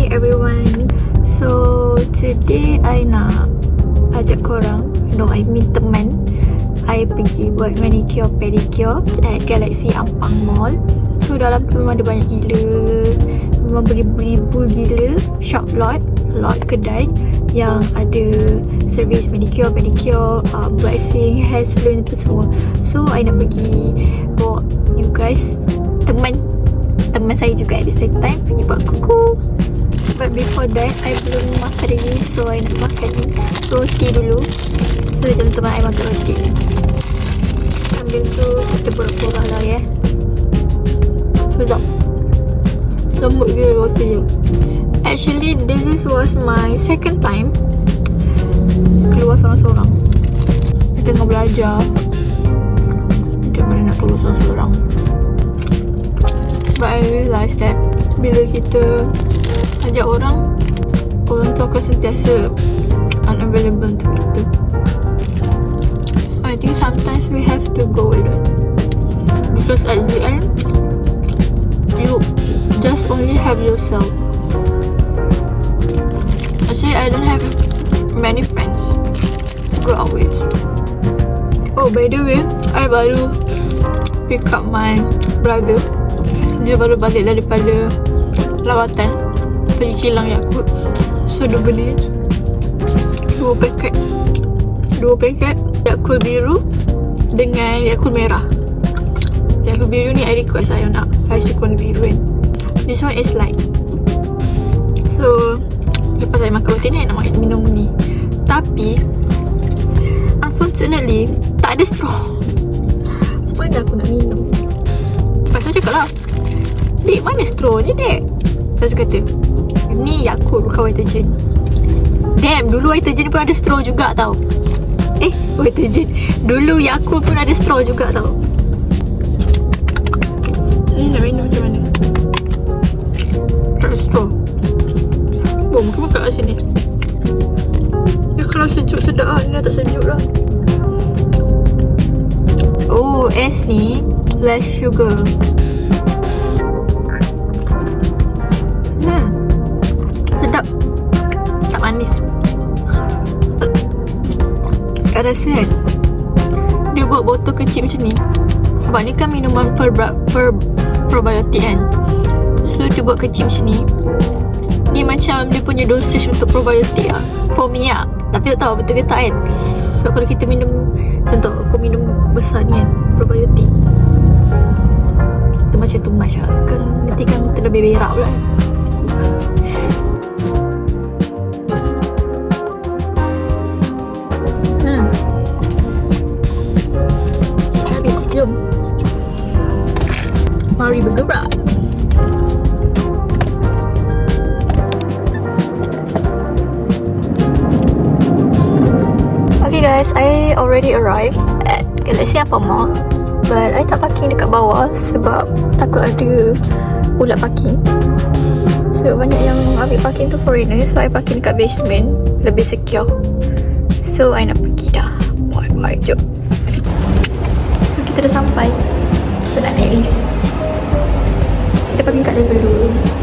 everyone. So today I nak ajak korang, I mean teman I pergi buat manicure pedicure at Galaxy Ampang Mall. So dalam tu memang ada banyak gila, memang beribu-ribu gila shop lot kedai yang ada servis manicure, pedicure, waxing, hair salon tu semua. So I nak pergi bawa you guys, teman saya juga at the same time pergi buat kuku. But before that, I belum makan lagi, so I nak makan roti dulu. So jom teman I makan roti. Sambil tu kita borak-borak lah ya. Sedap, lembut gila roti dia. Actually this was my second time keluar seorang-seorang. Kita tengah belajar macam mana nak keluar seorang-seorang. But I realise that bila kita ajak orang tu akan sentiasa unavailable untuk kita. I think sometimes we have to go alone, because at the end you just only have yourself. Actually I don't have many friends to go out with. Oh by the way, I baru pick up my brother. Dia baru balik daripada lawatan pergi kilang Yakult. So dia beli 2 paket Yakult biru dengan Yakult merah. Yakult biru ni I request saya nak isi warna biru kan. This one is light. So lepas saya makan roti ni, I nak minum ni. Tapi unfortunately tak ada straw. Sebab mana aku nak minum. Lepas tu cakap lah, Dek, mana straw ni dek? Lepas tu kata, ni Yakult bukan Vitagen. Damn, dulu Vitagen pun ada straw juga tau. Vitagen, dulu Yakult pun ada straw juga tau. Nak minum macam mana? Tak ada straw. Mungkin buka kat sini. Dia kalau sejuk sedap lah. Ni tak sejuk lah. Oh, es ni less sugar. Sedap. Tak manis. I rasa kan dia buat botol kecil macam ni sebab ni kan minuman probiotik kan. So dia buat kecil macam ni. Ni macam dia punya dosage untuk probiotik lah, for me lah. Tapi tak tahu betul ke tak kan. So kalau kita minum, contoh aku minum besar ni kan, probiotik, itu macam too much lah kan. Nanti kan terlebih berak pula. Habis, jom. Mari bergerak. Okay guys, I already arrived at Galaxy Ampang Mall, but I tak parking dekat bawah sebab takut ada ulat parking. So banyak yang ambil parking tu foreigner, so I parking dekat basement, lebih secure. So I nak pergi dah. Bye, jom. So kita dah sampai. Kita nak naik lift. Kita parking kat level 2.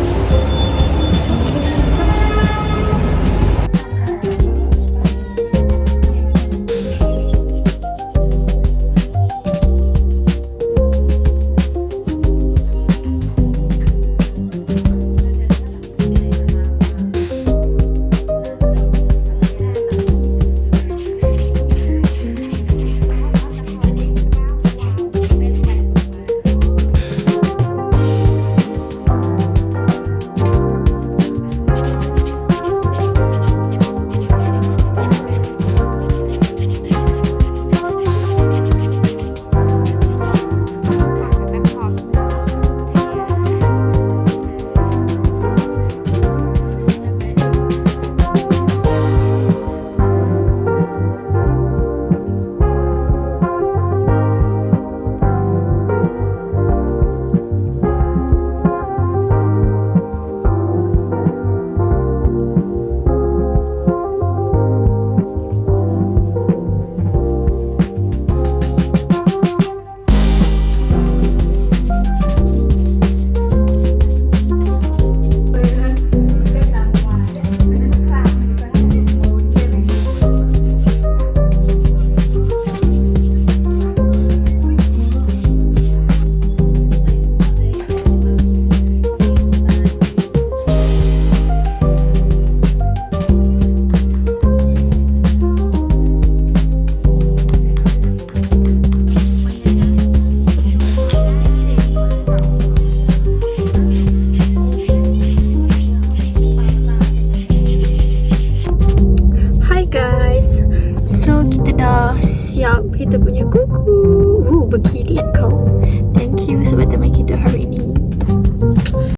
kita punya